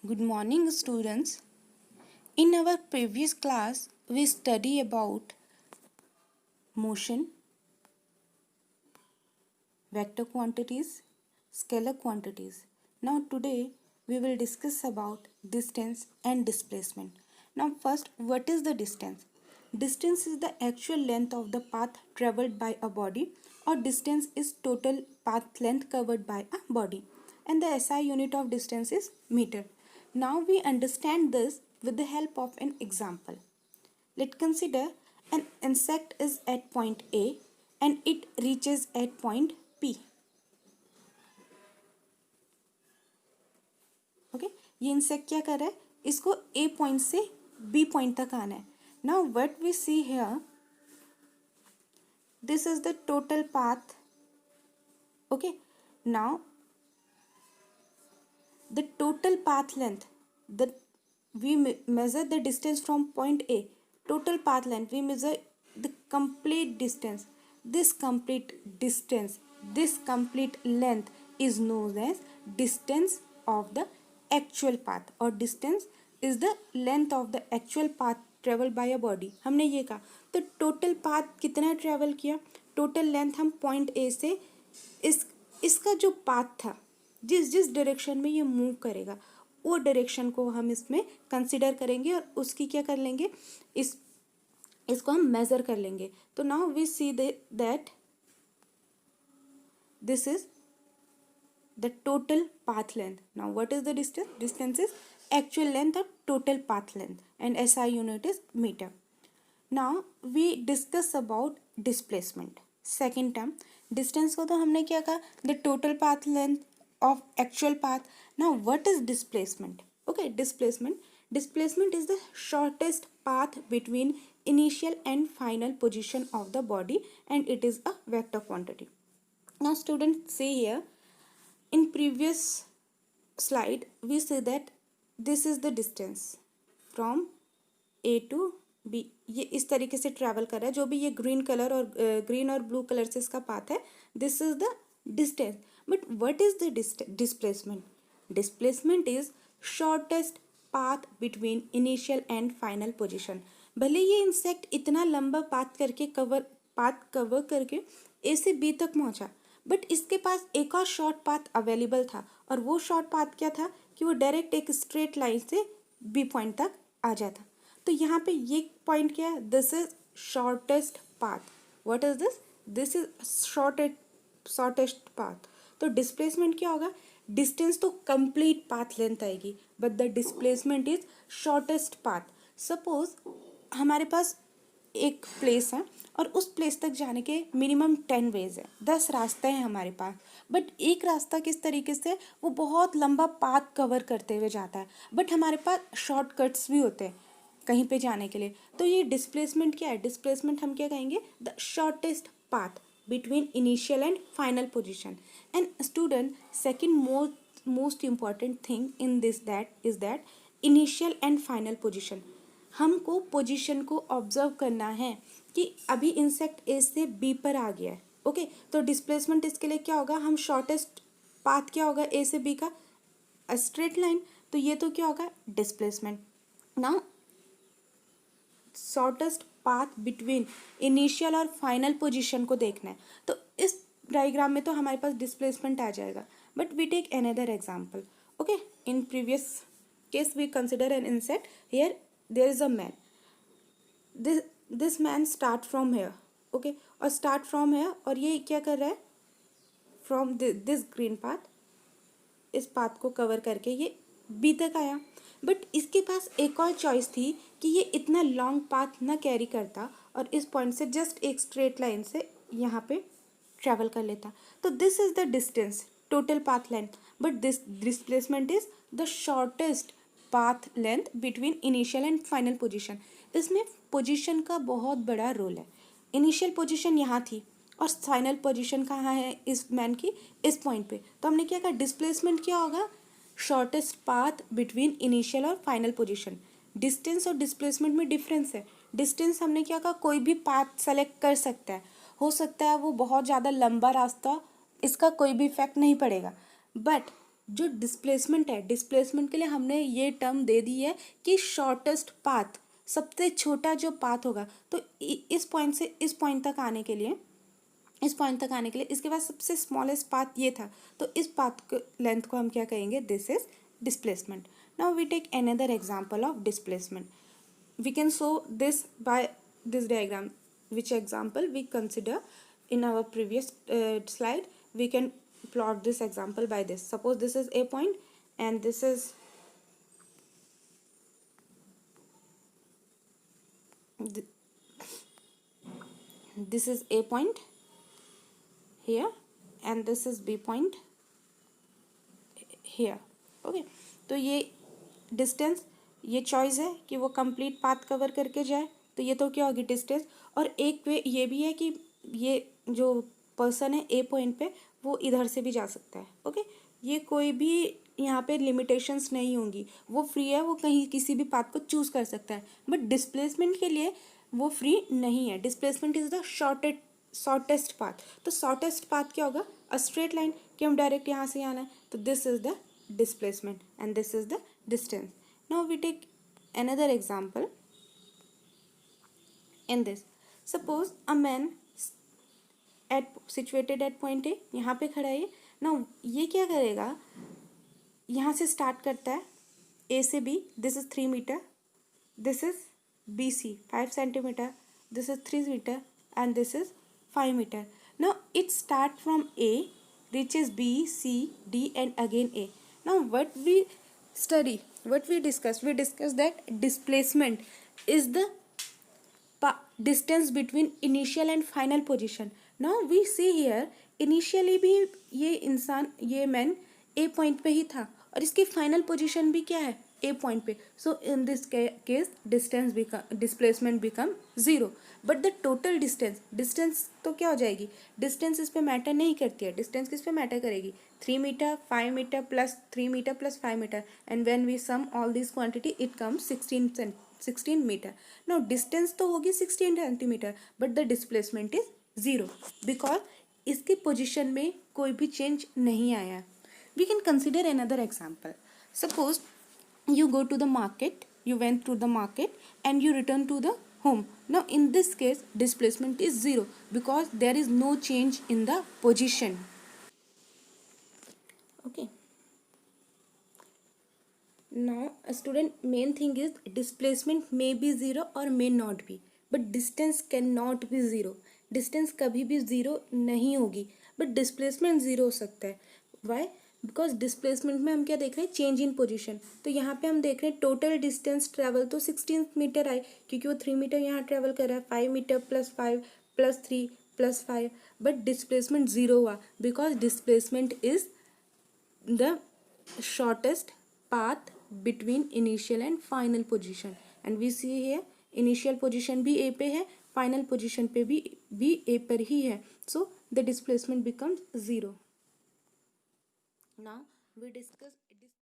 Good morning, students. In our previous class, we study about motion, vector quantities, scalar quantities. Now today we will discuss about distance and displacement. Now first, what is the distance? Distance is the actual length of the path traveled by a body, or distance is total path length covered by a body, and the SI unit of distance is meter. Now we understand this with the help of an example. Let's consider an insect is at point A and it reaches at point P. Okay ये insect क्या कर रहा है, इसको A point से B point तक आना है. Now what we see here, this is the total path. Okay now the total path length, the we measure the distance from point A. Total path length, we measure the complete distance. This complete distance, this complete length is known as distance of the actual path, or distance is the length of the actual path traveled by a body. हमने ये कहा तो total path कितना travel किया, total length हम point A से इसका जो पाथ था, जिस डायरेक्शन में ये मूव करेगा वो डायरेक्शन को हम इसमें कंसिडर करेंगे और उसकी क्या कर लेंगे, इसको हम मेजर कर लेंगे. तो now we see that this is the total path length. Now what is the distance? Distance is actual length और total path length, and SI unit is metre. Now we discuss about displacement. Second term, distance को तो हमने क्या कहा, the total path length of actual path. Now what is displacement? Okay, displacement is the shortest path between initial and final position of the body, and it is a vector quantity. Now students, see here in previous slide we say that this is the distance from A to B. ये इस तरीके से travel कर रहा है, जो भी ये ग्रीन और ब्लू कलर से इसका पाथ है, this is the distance. But what is the displacement? Displacement is shortest path between initial and final position. भले ये इंसेक्ट इतना लंबा पाथ कवर करके A से B तक पहुंचा, बट इसके पास एक और शॉर्ट पाथ अवेलेबल था, और वो शॉर्ट पाथ क्या था कि वो डायरेक्ट एक स्ट्रेट लाइन से B पॉइंट तक आ जाता. तो यहाँ पे ये पॉइंट क्या है, this is shortest path. What is this? This is shortest path. तो डिस्प्लेसमेंट क्या होगा, डिस्टेंस तो कंप्लीट पाथ लेंथ आएगी, but the displacement is shortest path. Suppose हमारे पास एक प्लेस है और उस प्लेस तक जाने के मिनिमम 10 वेज है, 10 रास्ते हैं हमारे पास, बट एक रास्ता किस तरीके से वो बहुत लंबा पाथ कवर करते हुए जाता है, बट हमारे पास शॉर्टकट्स भी होते हैं कहीं पे जाने के लिए. तो ये डिस्प्लेसमेंट क्या है, डिस्प्लेसमेंट हम क्या कहेंगे, the shortest path between initial and final position. And student, second most important thing in this is that initial and final position. हमको पोजीशन को ऑब्जर्व करना है कि अभी इंसेक्ट A से B पर आ गया है. ओके तो डिस्प्लेसमेंट इसके लिए क्या होगा, हम शॉर्टेस्ट पाथ क्या होगा A से B का, स्ट्रेट लाइन, तो ये तो क्या होगा, displacement. Now shortest path between initial और फाइनल पोजीशन को देखना है, तो इस डायग्राम में तो हमारे पास डिस्प्लेसमेंट आ जाएगा. But we take another example. Okay in previous case we consider an insect. Here there is a man. This man start from here. Okay और स्टार्ट फ्रॉम हेयर, और ये क्या कर रहा है, फ्रॉम दिस ग्रीन पाथ, इस path को cover करके ये बी तक आया. बट इसके पास एक और चॉइस थी कि ये इतना लॉन्ग पाथ ना कैरी करता और इस पॉइंट से जस्ट एक स्ट्रेट लाइन से यहाँ पे ट्रैवल कर लेता. तो this is the distance, total path length, but this displacement is the shortest path length between initial and final position. इसमें पोजिशन का बहुत बड़ा रोल है. इनिशियल पोजिशन यहाँ थी और फाइनल पोजिशन कहाँ है इस मैन की, इस पॉइंट पे. तो हमने क्या कहा, डिस्प्लेसमेंट क्या होगा, शॉर्टेस्ट पाथ बिटवीन इनिशियल और फाइनल पोजीशन. डिस्टेंस और डिस्प्लेसमेंट में डिफरेंस है. डिस्टेंस हमने क्या कहा, कोई भी पाथ सेलेक्ट कर सकता है, हो सकता है वो बहुत ज़्यादा लंबा रास्ता, इसका कोई भी इफेक्ट नहीं पड़ेगा. बट जो डिस्प्लेसमेंट है, डिस्प्लेसमेंट के लिए हमने ये टर्म दे दी है कि शॉर्टेस्ट पाथ, सबसे छोटा जो पाथ होगा। तो इस पॉइंट से इस पॉइंट तक आने के लिए, इसके बाद सबसे स्मॉलेस्ट पाथ ये था, तो इस पाथ लेंथ को हम क्या कहेंगे, this is displacement. Now we take another example of displacement. We can show this by this diagram, which example we consider in our previous slide. We can plot this example by this. Suppose this is a point and this is a point here and this is b point here. Okay, तो ये distance, ये choice है कि वो complete path cover करके जाए, तो ये तो क्या होगी डिस्टेंस। और एक वे ये भी है कि ये जो पर्सन है ए पॉइंट पे, वो इधर से भी जा सकता है। ओके, ये कोई भी यहाँ पे लिमिटेशंस नहीं होंगी, वो फ्री है, वो कहीं किसी भी पाथ को चूज कर सकता है। बट डिस्प्लेसमेंट के लिए वो फ्री नहीं है। Displacement is the shortest path. तो शॉर्टेस्ट पाथ क्या होगा, अ स्ट्रेट लाइन, कि हम डायरेक्ट यहाँ से आना है, तो this is the displacement and this is the distance. Now we take another example. In this, suppose a man situated at point A, यहाँ पे खड़ा है। Now ये क्या करेगा, यहाँ से स्टार्ट करता है A से B, this is 3 meter, this is BC 5 centimeter, this is 3 meter and this is 5 meter. Now it start from A, reaches B, C, D and again A. Now what we discussed that displacement is the distance between initial and final position. Now we see here, initially भी ये man A point पे ही था और इसकी final position भी क्या है, A point पे. So in this case displacement become 0. But the total distance तो क्या हो जाएगी, डिस्टेंस इस पे मैटर नहीं करती है. डिस्टेंस किस पे मैटर करेगी, 3 metre 5 metre plus 3 metre plus 5 metre and when we sum all this quantity it comes 16 metre. Now distance तो होगी 16 centimetre but the displacement is 0 because इसकी पोजिशन में कोई भी चेंज नहीं आया. We can consider another example. Suppose you go to the market, you went to the market and you return to the home. Now in this case displacement is 0 because there is no change in the position. Okay, now a student, main thing is displacement may be 0 or may not be, but distance cannot be 0. distance कभी भी 0 नहीं होगी but displacement 0 हो सकता है. Why? Because displacement में हम क्या देख रहे हैं, चेंज इन पोजीशन. तो यहाँ पे हम देख रहे हैं टोटल डिस्टेंस ट्रेवल तो 16 मीटर आए क्योंकि वो 3 मीटर यहाँ ट्रेवल कर रहा है, 5 metre plus 5 plus 3 plus 5, but displacement 0 हुआ because displacement is the shortest path between initial and final position. And we see here initial position भी ए पे है, फाइनल पोजिशन पे भी ए पर ही है. So the displacement becomes 0. Now we discuss